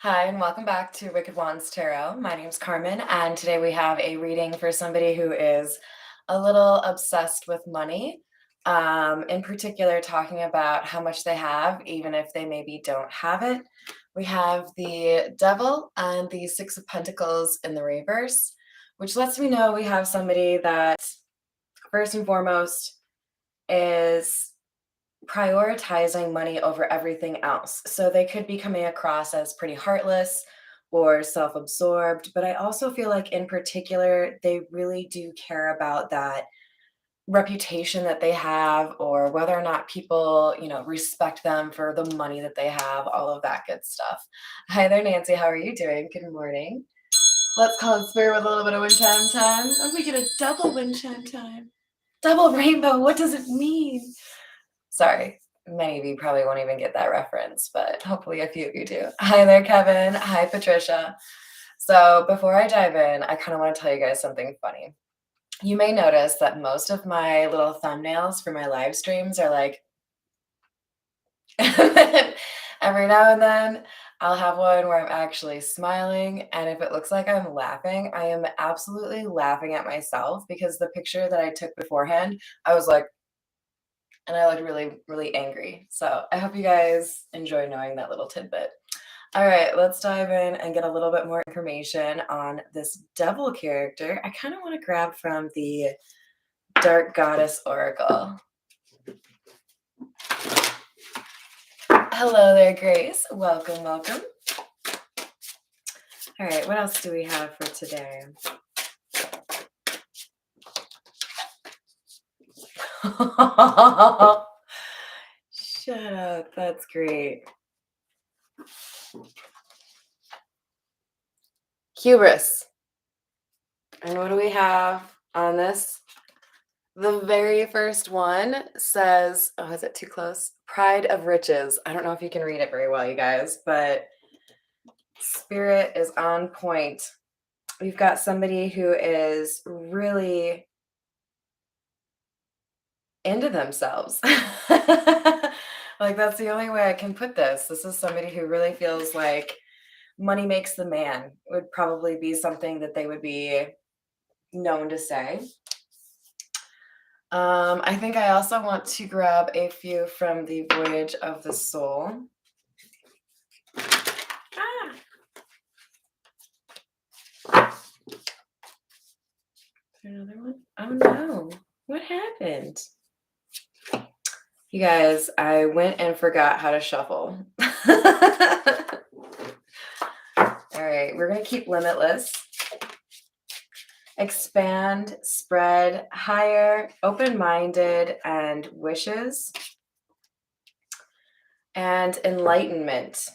Hi, and welcome back to Wicked Wands Tarot. My name's Carmen, and today we have a reading for somebody who is a little obsessed with money. In particular, talking about how much they have, even if they maybe don't have it. We have the Devil and the Six of Pentacles in the reverse, which lets me know we have somebody that, first and foremost, is prioritizing money over everything else. So they could be coming across as pretty heartless or self absorbed. But I also feel like, in particular, they really do care about that reputation that they have, or whether or not people, respect them for the money that they have, all of that good stuff. Hi there, Nancy. How are you doing? Good morning. Let's call it spirit with a little bit of wind chime time. And we get a double wind chime time. Double rainbow. What does it mean? Sorry, many of you probably won't even get that reference, but hopefully a few of you do. Hi there, Kevin. Hi, Patricia. So before I dive in, I kind of want to tell you guys something funny. You may notice that most of my little thumbnails for my live streams are like, every now and then I'll have one where I'm actually smiling. And if it looks like I'm laughing, I am absolutely laughing at myself, because the picture that I took beforehand, I was like, and I looked really, really angry. So I hope you guys enjoy knowing that little tidbit. All right, let's dive in and get a little bit more information on this devil character. I kind of want to grab from the Dark Goddess Oracle. Hello there, Grace. Welcome, welcome. All right, what else do we have for today? Shut up. That's great. Hubris. And what do we have on this? The very first one says, oh, is it too close? Pride of riches. I don't know if you can read it very well, you guys, but spirit is on point. We've got somebody who is really into themselves. Like, that's the only way I can put this. This is somebody who really feels like money makes the man, would probably be something that they would be known to say. I think I also want to grab a few from the Voyage of the Soul. Is there another one? Oh no, what happened? You guys, I went and forgot how to shuffle. All right, we're going to keep limitless. Expand, spread, higher, open-minded, and wishes. And enlightenment.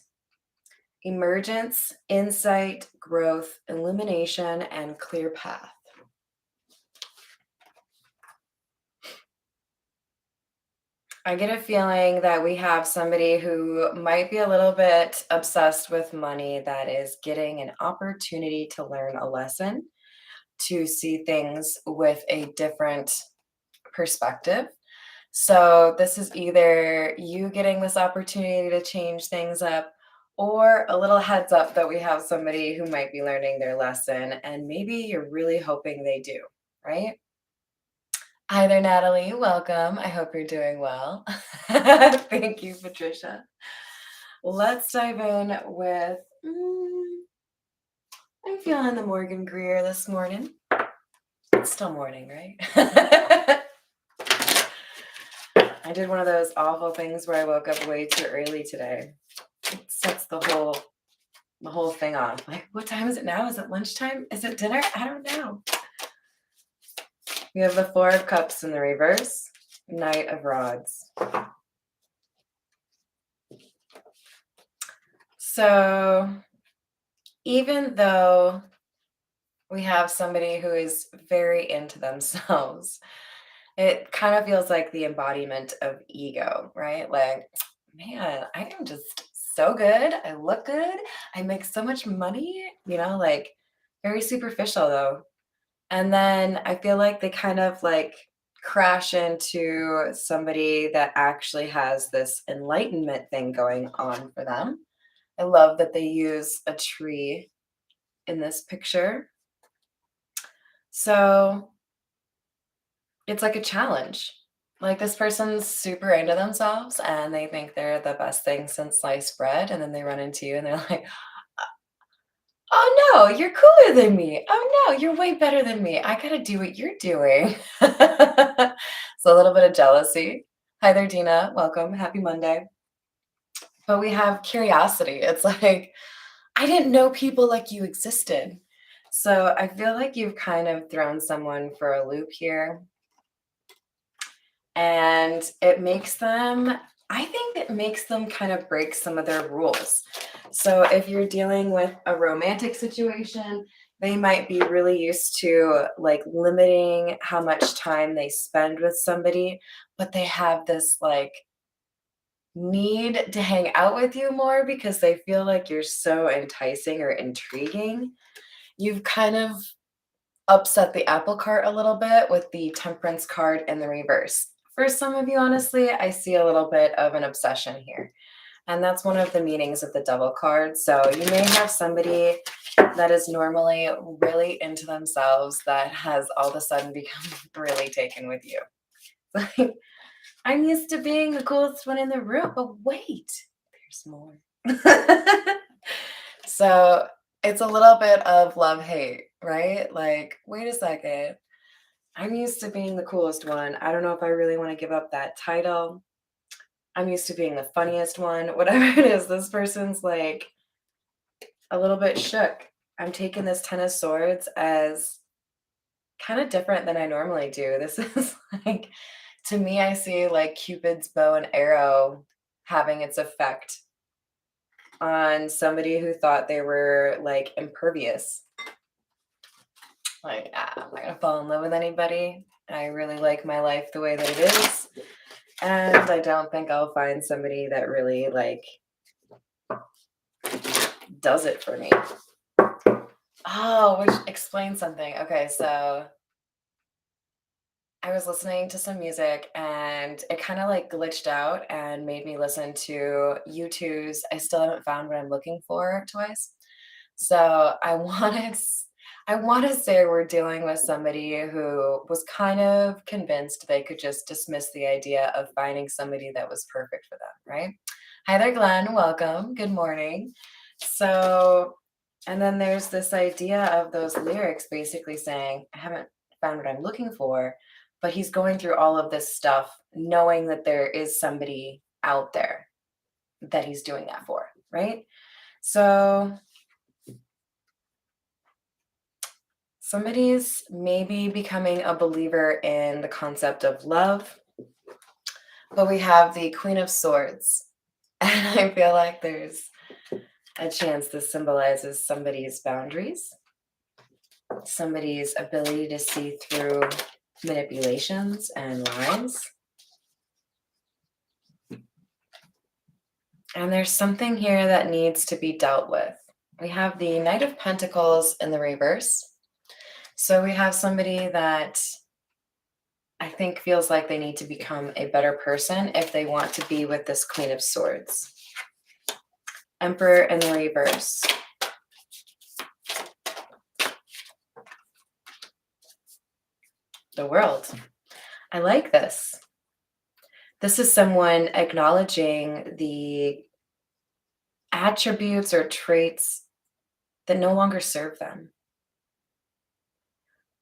Emergence, insight, growth, illumination, and clear path. I get a feeling that we have somebody who might be a little bit obsessed with money, that is getting an opportunity to learn a lesson, to see things with a different perspective. So this is either you getting this opportunity to change things up, or a little heads up that we have somebody who might be learning their lesson, and maybe you're really hoping they do, right? Hi there, Natalie. Welcome. I hope you're doing well. Thank you, Patricia. Let's dive in with, I'm feeling the Morgan Greer this morning. It's still morning, right? I did one of those awful things where I woke up way too early today. It sets the whole thing off. Like, what time is it now? Is it lunchtime? Is it dinner? I don't know. We have the Four of Cups in the reverse, Knight of Rods. So even though we have somebody who is very into themselves, it kind of feels like the embodiment of ego, right? Like, man, I am just so good. I look good. I make so much money, like, very superficial though. And then I feel like they kind of like crash into somebody that actually has this enlightenment thing going on for them. I love that they use a tree in this picture. So it's like a challenge. Like this person's super into themselves and they think they're the best thing since sliced bread. And then they run into you and they're like, oh no, you're cooler than me. Oh no, you're way better than me. I gotta do what you're doing. So a little bit of jealousy. Hi there, Dina. Welcome. Happy Monday. But we have curiosity. It's like, I didn't know people like you existed. So I feel like you've kind of thrown someone for a loop here. And it makes them, I think it makes them kind of break some of their rules. So if you're dealing with a romantic situation, they might be really used to like limiting how much time they spend with somebody, but they have this like need to hang out with you more because they feel like you're so enticing or intriguing. You've kind of upset the apple cart a little bit with the temperance card in the reverse. For some of you, honestly, I see a little bit of an obsession here. And that's one of the meanings of the devil card. So you may have somebody that is normally really into themselves that has all of a sudden become really taken with you. Like, I'm used to being the coolest one in the room, but wait, there's more. So it's a little bit of love hate, right? Like, wait a second. I'm used to being the coolest one. I don't know if I really want to give up that title. I'm used to being the funniest one. Whatever it is, this person's like a little bit shook. I'm taking this Ten of Swords as kind of different than I normally do. This is like, to me, I see like Cupid's bow and arrow having its effect on somebody who thought they were like impervious. Like, I'm not gonna fall in love with anybody. I really like my life the way that it is. And I don't think I'll find somebody that really like does it for me. Oh, which explains something. Okay, so I was listening to some music and it kind of like glitched out and made me listen to U2's I Still Haven't Found What I'm Looking For twice. So I want to say we're dealing with somebody who was kind of convinced they could just dismiss the idea of finding somebody that was perfect for them, right? Hi there, Glenn. Welcome. Good morning. So, and then there's this idea of those lyrics basically saying, I haven't found what I'm looking for, but he's going through all of this stuff knowing that there is somebody out there that he's doing that for, right? So somebody's maybe becoming a believer in the concept of love, but we have the Queen of Swords. And I feel like there's a chance this symbolizes somebody's boundaries, somebody's ability to see through manipulations and lies. And there's something here that needs to be dealt with. We have the Knight of Pentacles in the reverse. So we have somebody that I think feels like they need to become a better person if they want to be with this Queen of Swords. Emperor in the reverse. The World. I like this. This is someone acknowledging the attributes or traits that no longer serve them.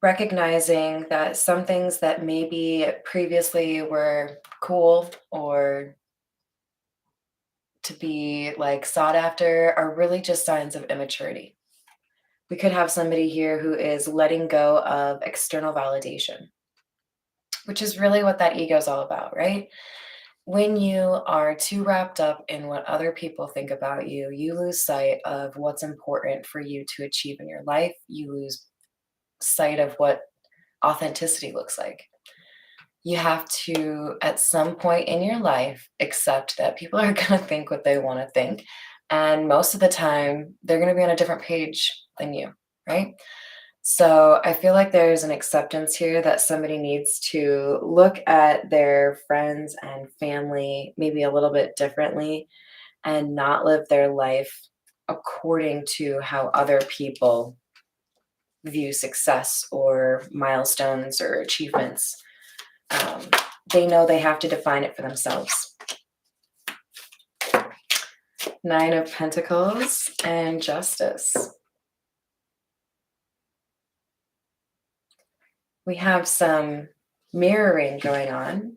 Recognizing that some things that maybe previously were cool or to be like sought after are really just signs of immaturity. We could have somebody here who is letting go of external validation, which is really what that ego is all about, right? When you are too wrapped up in what other people think about you, you lose sight of what's important for you to achieve in your life. You lose sight of what authenticity looks like. You have to, at some point in your life, accept that people are going to think what they want to think. And most of the time, they're going to be on a different page than you, right? So I feel like there's an acceptance here that somebody needs to look at their friends and family maybe a little bit differently and not live their life according to how other people view success or milestones or achievements. They know they have to define it for themselves. Nine of Pentacles and Justice. We have some mirroring going on.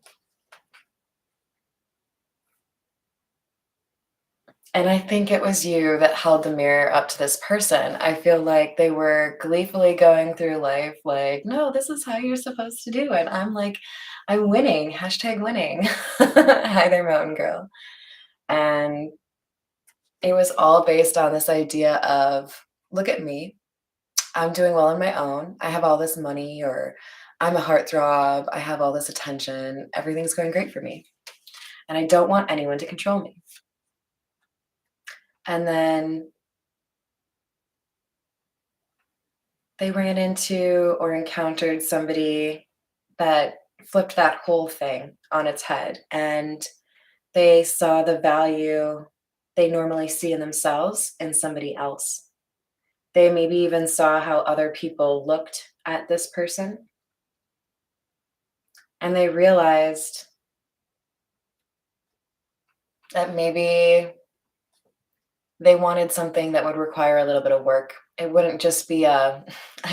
And I think it was you that held the mirror up to this person. I feel like they were gleefully going through life like, no, this is how you're supposed to do it. I'm like, I'm winning, hashtag winning. Hi there, Mountain Girl. And it was all based on this idea of, look at me. I'm doing well on my own. I have all this money, or I'm a heartthrob. I have all this attention. Everything's going great for me. And I don't want anyone to control me. And then they ran into or encountered somebody that flipped that whole thing on its head. And they saw the value they normally see in themselves in somebody else. They maybe even saw how other people looked at this person. And they realized that maybe they wanted something that would require a little bit of work. It wouldn't just be I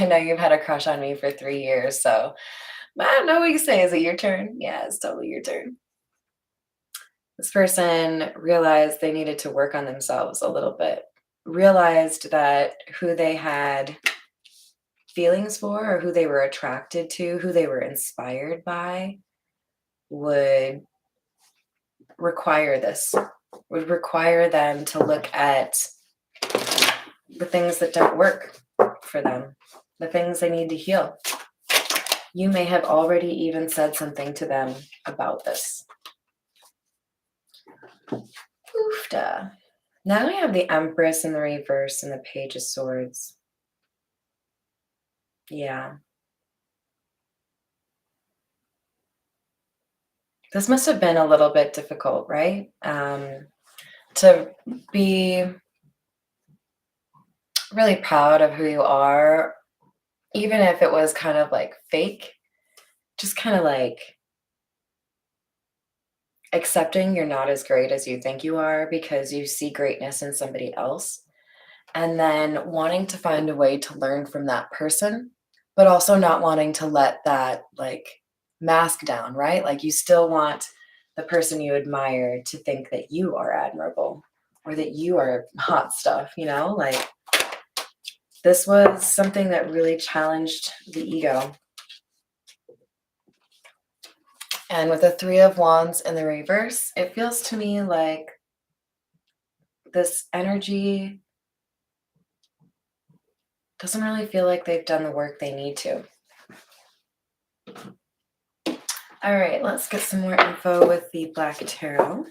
know you've had a crush on me for 3 years, so I don't know what you say. Is it your turn? Yeah, it's totally your turn. This person realized they needed to work on themselves a little bit, realized that who they had feelings for or who they were attracted to, who they were inspired by would require this, would require them to look at the things that don't work for them, the things they need to heal. You may have already even said something to them about this. Oofda. Now we have the Empress in the reverse and the Page of Swords. Yeah. This must have been a little bit difficult, right? To be really proud of who you are, even if it was kind of like fake, just kind of like accepting you're not as great as you think you are because you see greatness in somebody else, and then wanting to find a way to learn from that person, but also not wanting to let that like mask down, right? Like you still want the person you admire to think that you are admirable or that you are hot stuff, you know? Like this was something that really challenged the ego. And with the Three of Wands in the reverse, it feels to me like this energy doesn't really feel like they've done the work they need to. All right, let's get some more info with the Black Tarot.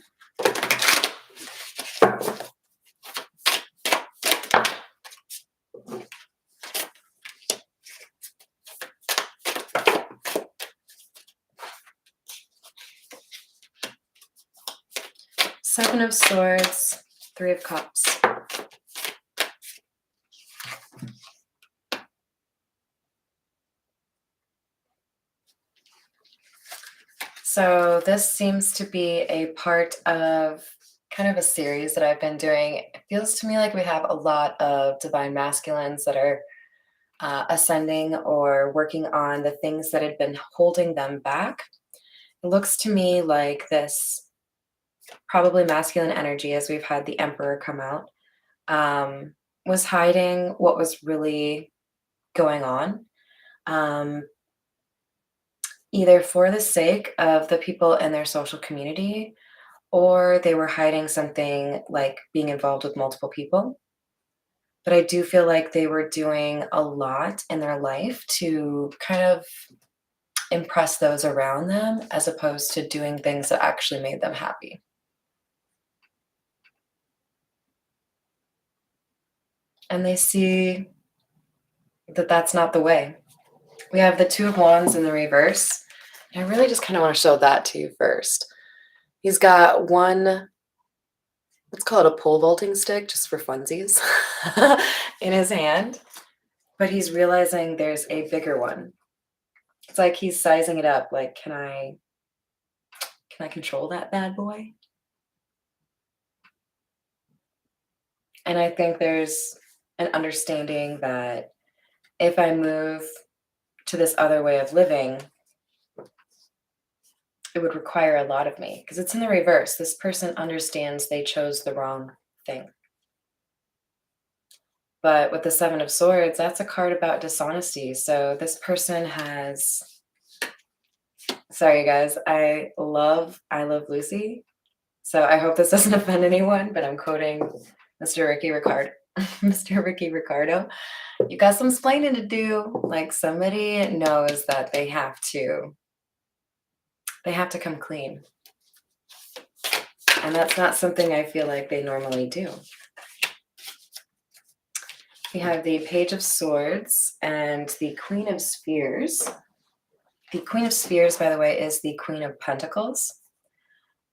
Seven of Swords, Three of Cups. So this seems to be a part of kind of a series that I've been doing. It feels to me like we have a lot of divine masculines that are ascending or working on the things that had been holding them back. It looks to me like this probably masculine energy, as we've had the Emperor come out, was hiding what was really going on. Either for the sake of the people in their social community, or they were hiding something like being involved with multiple people. But I do feel like they were doing a lot in their life to kind of impress those around them as opposed to doing things that actually made them happy. And they see that that's not the way. We have the Two of Wands in the reverse. And I really just kind of want to show that to you first. He's got one let's call it a pole vaulting stick just for funsies, in his hand. But he's realizing there's a bigger one. It's like he's sizing it up. Like, can I control that bad boy? And I think there's an understanding that if I move to this other way of living, it would require a lot of me because it's in the reverse. This person understands they chose the wrong thing. But with the Seven of Swords, that's a card about dishonesty. So this person has, sorry you guys, I love Lucy. So I hope this doesn't offend anyone, but I'm quoting Mr. Ricky Ricardo. Mr. Ricky Ricardo. You got some splaining to do. Like, somebody knows that they have to come clean. And that's not something I feel like they normally do. We have the Page of Swords and the Queen of Spears. The Queen of Spears, by the way, is the Queen of Pentacles.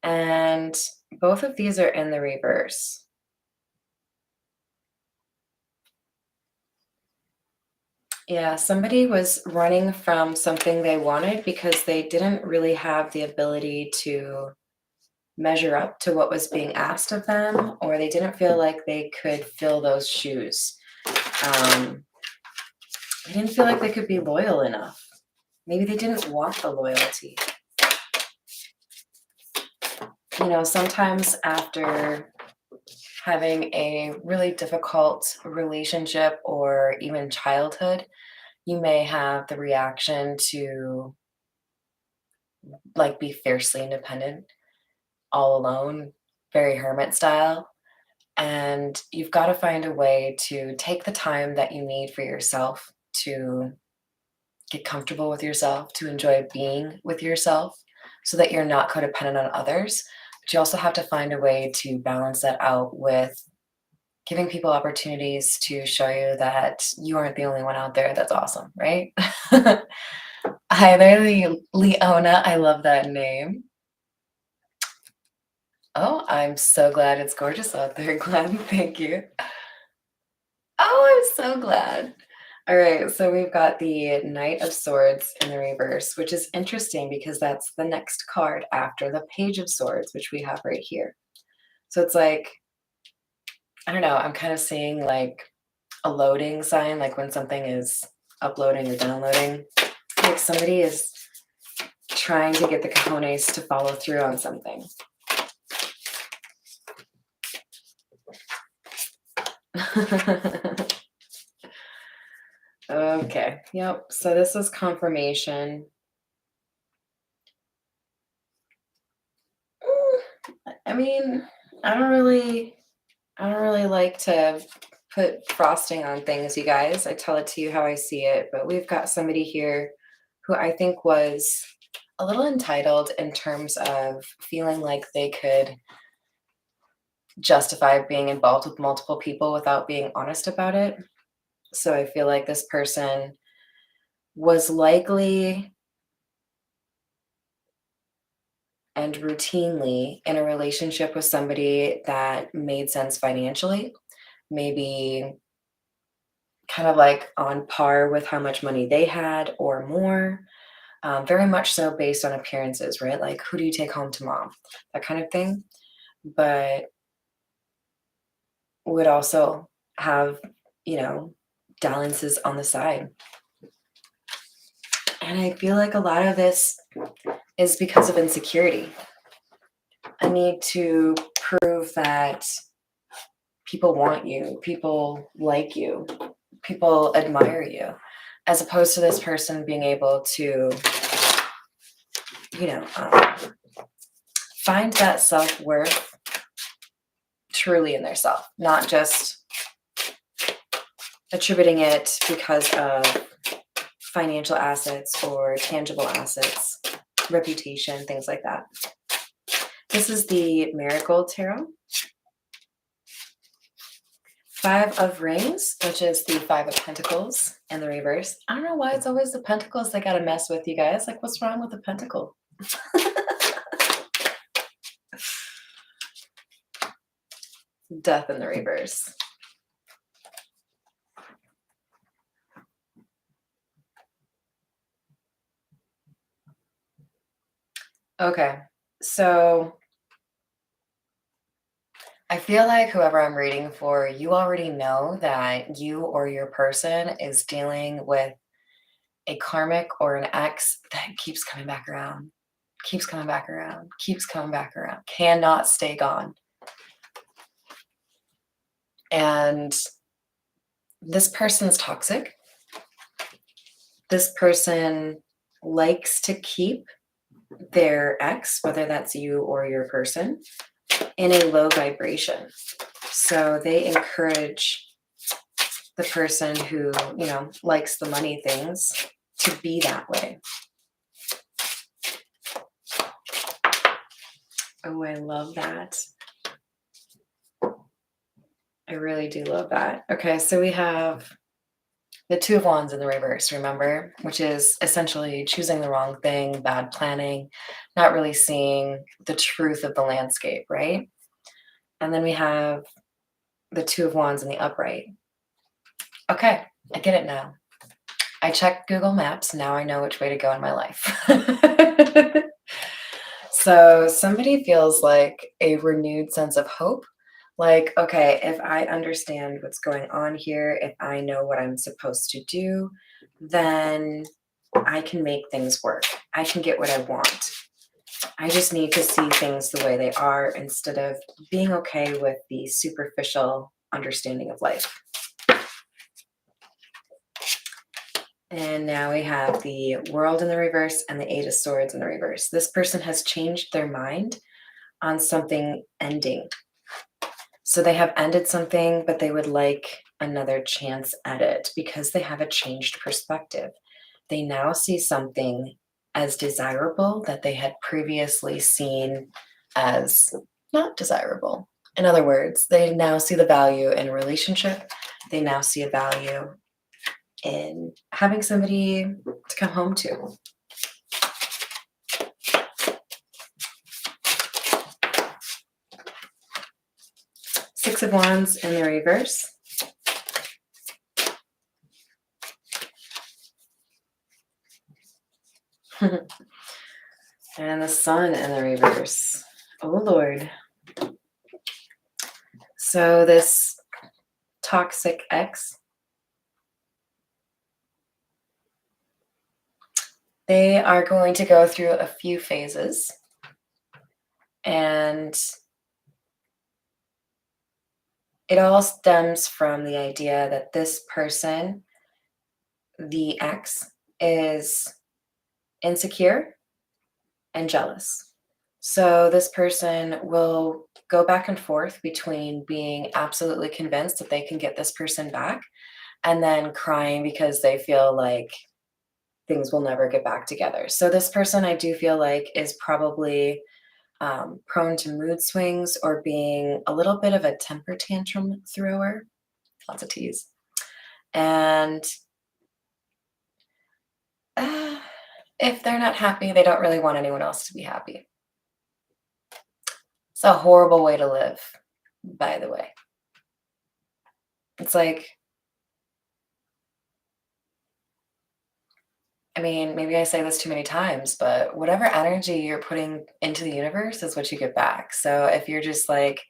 And both of these are in the reverse. Yeah, somebody was running from something they wanted because they didn't really have the ability to measure up to what was being asked of them, or they didn't feel like they could fill those shoes. They didn't feel like they could be loyal enough. Maybe they didn't want the loyalty. You know, sometimes after having a really difficult relationship or even childhood, you may have the reaction to like be fiercely independent, all alone, very hermit style. And you've got to find a way to take the time that you need for yourself to get comfortable with yourself, to enjoy being with yourself so that you're not codependent on others. But you also have to find a way to balance that out with giving people opportunities to show you that you aren't the only one out there that's awesome, right? Hi there, Leona. I love that name. Oh, I'm so glad it's gorgeous out there, Glenn. Thank you. Oh, I'm so glad. All right, so we've got the Knight of Swords in the reverse, which is interesting because that's the next card after the Page of Swords, which we have right here. So it's like, I don't know, I'm kind of seeing like a loading sign, like when something is uploading or downloading. Like somebody is trying to get the cojones to follow through on something. Okay, yep, so this is confirmation. I mean, I don't really like to put frosting on things, you guys. I tell it to you how I see it, but we've got somebody here who I think was a little entitled in terms of feeling like they could justify being involved with multiple people without being honest about it. So I feel like this person was likely and routinely in a relationship with somebody that made sense financially, maybe kind of like on par with how much money they had or more, very much so based on appearances, right? Like, who do you take home to mom? That kind of thing. But would also have, you know, balances on the side. And I feel like a lot of this is because of insecurity. I need to prove that people want you, people like you, people admire you, as opposed to this person being able to, you know, find that self-worth truly in their self, not just attributing it because of financial assets or tangible assets, reputation, things like that. This is the Marigold Tarot. Five of Rings, which is the Five of Pentacles in the reverse. I don't know why it's always the Pentacles that gotta mess with you guys. Like, what's wrong with the Pentacle? Death in the reverse. Okay, so I feel like whoever I'm reading for, you already know that you or your person is dealing with a karmic or an ex that keeps coming back around, keeps coming back around, keeps coming back around, cannot stay gone. And this person's toxic. This person likes to keep their ex, whether that's you or your person, in a low vibration. So they encourage the person who, likes the money things to be that way. Oh, I love that. I really do love that. Okay, so we have the Two of Wands in the reverse, remember? Which is essentially choosing the wrong thing, bad planning, not really seeing the truth of the landscape, right? And then we have the Two of Wands in the upright. Okay, I get it now. I checked Google Maps. Now I know which way to go in my life. So somebody feels like a renewed sense of hope. Like, okay, if I understand what's going on here, if I know what I'm supposed to do, then I can make things work. I can get what I want. I just need to see things the way they are instead of being okay with the superficial understanding of life. And now we have the World in the reverse and the Eight of Swords in the reverse. This person has changed their mind on something ending. So they have ended something, but they would like another chance at it because they have a changed perspective. They now see something as desirable that they had previously seen as not desirable. In other words, they now see the value in a relationship. They now see a value in having somebody to come home to. Six of Wands in the reverse. And the Sun in the reverse. Oh, Lord. So this toxic ex, they are going to go through a few phases. And it all stems from the idea that this person, the ex, is insecure and jealous. So this person will go back and forth between being absolutely convinced that they can get this person back and then crying because they feel like things will never get back together. So this person, I do feel like, is probably prone to mood swings or being a little bit of a temper tantrum thrower. Lots of T's. And if they're not happy, they don't really want anyone else to be happy. It's a horrible way to live, by the way. It's like, I mean, maybe I say this too many times, but whatever energy you're putting into the universe is what you get back. So if you're just like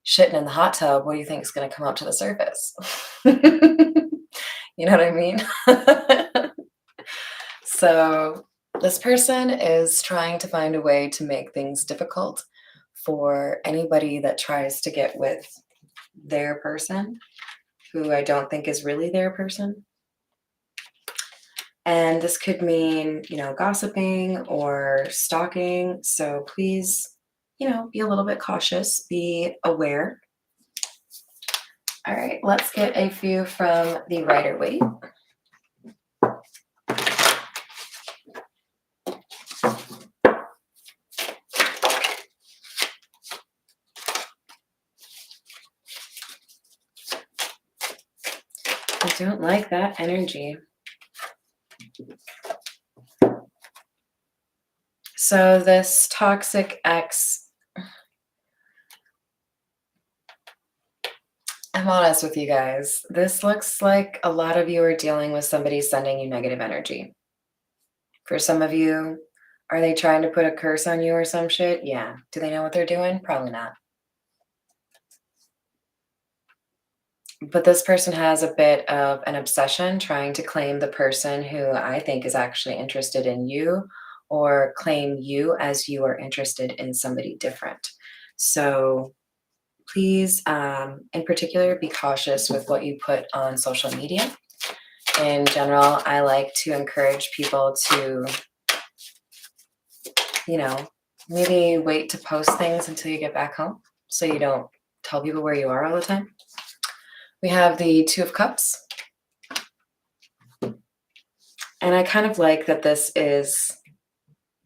shitting in the hot tub, what do you think is going to come up to the surface? You know what I mean? So this person is trying to find a way to make things difficult for anybody that tries to get with their person, who I don't think is really their person. And this could mean, gossiping or stalking. So please, be a little bit cautious, be aware. All right, let's get a few from the Rider-Waite. I don't like that energy. So this toxic ex, I'm honest with you guys. This looks like a lot of you are dealing with somebody sending you negative energy. For some of you, are they trying to put a curse on you or some shit? Yeah. Do they know what they're doing? Probably not. But this person has a bit of an obsession trying to claim the person who I think is actually interested in you, or claim you as you are interested in somebody different. So please, in particular, be cautious with what you put on social media. In general, I like to encourage people to, you know, maybe wait to post things until you get back home so you don't tell people where you are all the time. We have the Two of Cups. And I kind of like that this is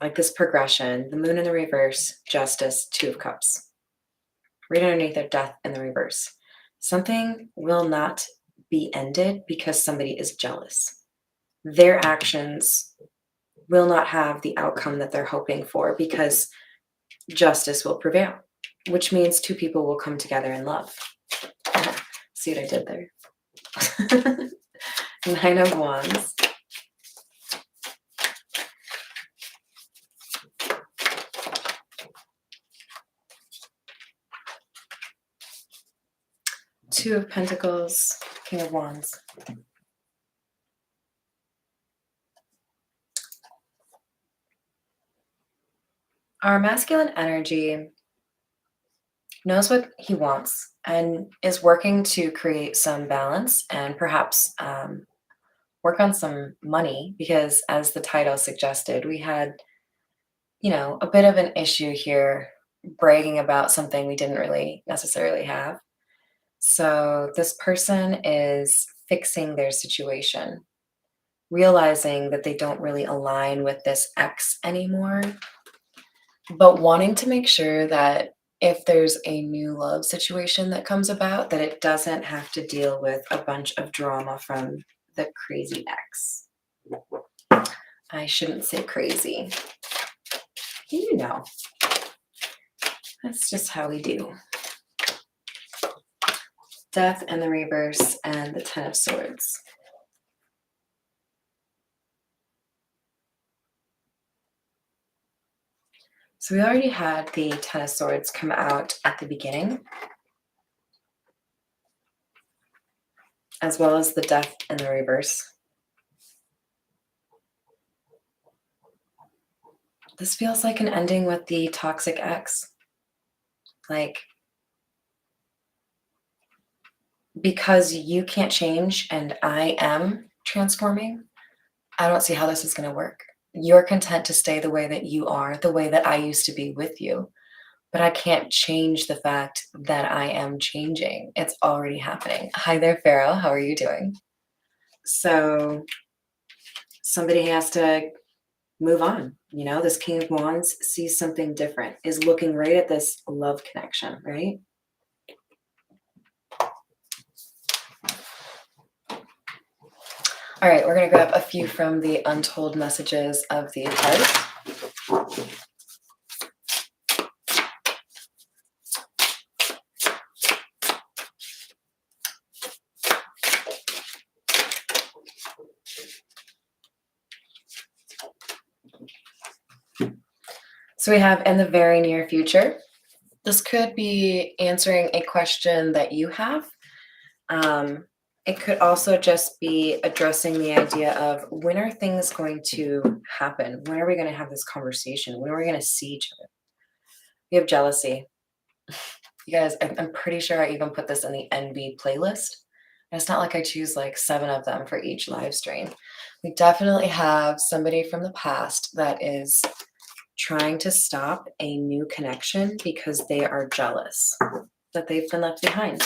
like this progression, the moon in the reverse, justice, Two of Cups. Right underneath it, death in the reverse. Something will not be ended because somebody is jealous. Their actions will not have the outcome that they're hoping for because justice will prevail, which means two people will come together in love. See what I did there? Nine of Wands. Two of Pentacles, King of Wands. Our masculine energy knows what he wants and is working to create some balance and perhaps work on some money because, as the title suggested, we had, a bit of an issue here bragging about something we didn't really necessarily have. So this person is fixing their situation, realizing that they don't really align with this ex anymore, but wanting to make sure that if there's a new love situation that comes about, that it doesn't have to deal with a bunch of drama from the crazy ex. I shouldn't say crazy. You know, that's just how we do. Death in the reverse and the Ten of Swords. So we already had the Ten of Swords come out at the beginning, as well as the Death in the reverse. This feels like an ending with the toxic ex. Like, because you can't change and I am transforming, I don't see how this is going to work. You're content to stay the way that you are, the way that I used to be with you. But I can't change the fact that I am changing. It's already happening. Hi there, Pharaoh. How are you doing? So somebody has to move on. This King of Wands sees something different, is looking right at this love connection, right? All right, we're going to grab a few from the untold messages of the heart. So we have in the very near future. This could be answering a question that you have. It could also just be addressing the idea of when are things going to happen? When are we going to have this conversation? When are we going to see each other? We have jealousy. You guys, I'm pretty sure I even put this in the NB playlist. And it's not like I choose like 7 of them for each live stream. We definitely have somebody from the past that is trying to stop a new connection because they are jealous that they've been left behind.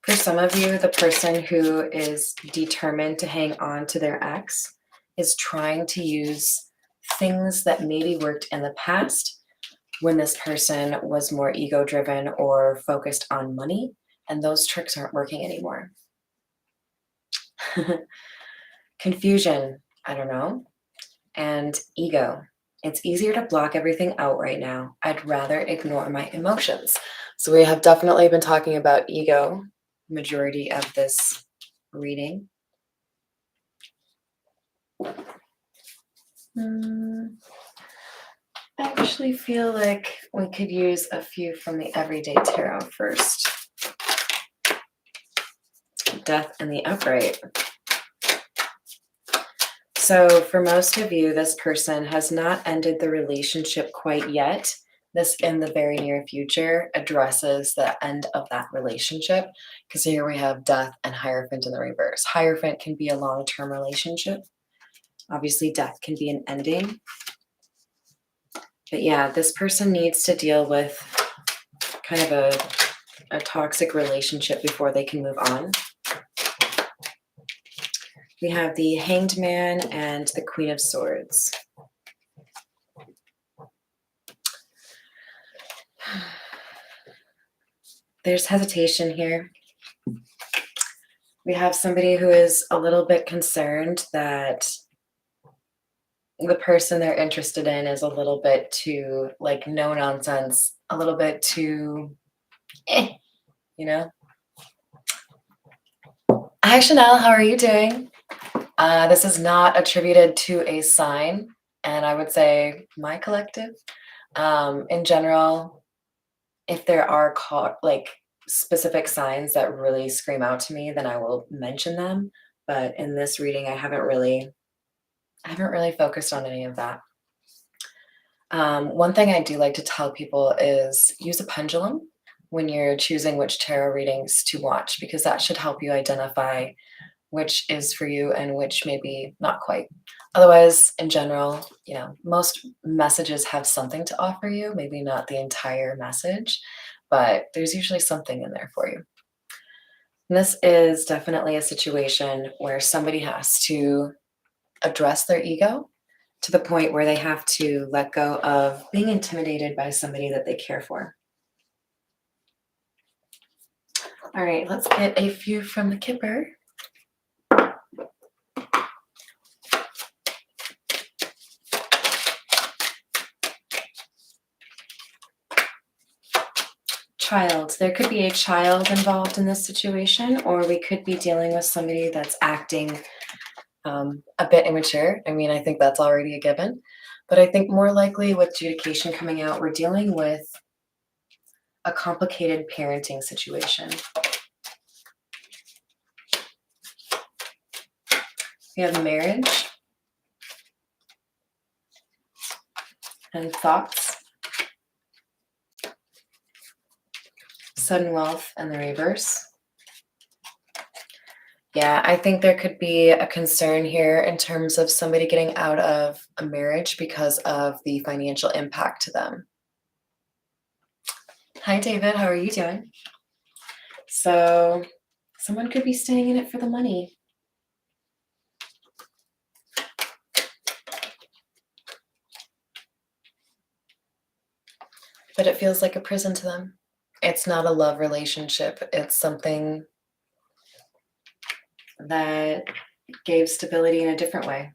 For some of you, the person who is determined to hang on to their ex is trying to use things that maybe worked in the past when this person was more ego-driven or focused on money, and those tricks aren't working anymore. Confusion, I don't know, and ego. It's easier to block everything out right now. I'd rather ignore my emotions. So we have definitely been talking about ego, majority of this reading. I actually feel like we could use a few from the Everyday Tarot first. Death and the Upright. So for most of you, this person has not ended the relationship quite yet. This in the very near future addresses the end of that relationship, because here we have Death and Hierophant in the reverse. Hierophant can be a long-term relationship. Obviously, Death can be an ending. But yeah, this person needs to deal with kind of a toxic relationship before they can move on. We have the Hanged Man and the Queen of Swords. There's hesitation here. We have somebody who is a little bit concerned that the person they're interested in is a little bit too, like, no nonsense, a little bit too, you know? Hi, Chanel, how are you doing? This is not attributed to a sign, and I would say my collective. In general, if there are specific signs that really scream out to me, then I will mention them. But in this reading, I haven't really focused on any of that. One thing I do like to tell people is use a pendulum when you're choosing which tarot readings to watch, because that should help you identify which is for you and which maybe not quite. Otherwise, in general, most messages have something to offer you, maybe not the entire message, but there's usually something in there for you. And this is definitely a situation where somebody has to address their ego to the point where they have to let go of being intimidated by somebody that they care for. All right, let's get a few from the Kipper. Child. There could be a child involved in this situation, or we could be dealing with somebody that's acting a bit immature. I mean, I think that's already a given. But I think more likely with adjudication coming out, we're dealing with a complicated parenting situation. We have marriage and thoughts. Sudden wealth and the reverse. Yeah, I think there could be a concern here in terms of somebody getting out of a marriage because of the financial impact to them. Hi, David. How are you doing? So someone could be staying in it for the money. But it feels like a prison to them. It's not a love relationship. It's something that gave stability in a different way.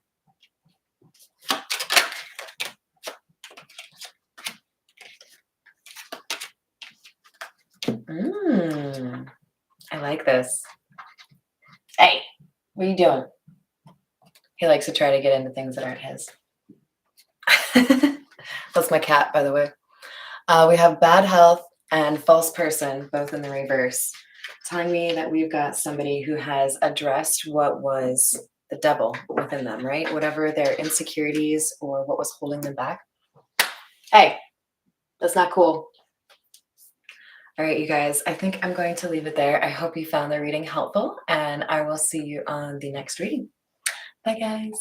I like this. Hey, what are you doing? He likes to try to get into things that aren't his. That's my cat, by the way. We have bad health and false person, both in the reverse, telling me that we've got somebody who has addressed what was the devil within them, right? Whatever their insecurities or what was holding them back. Hey, that's not cool. All right, you guys, I think I'm going to leave it there. I hope you found the reading helpful, and I will see you on the next reading. Bye, guys.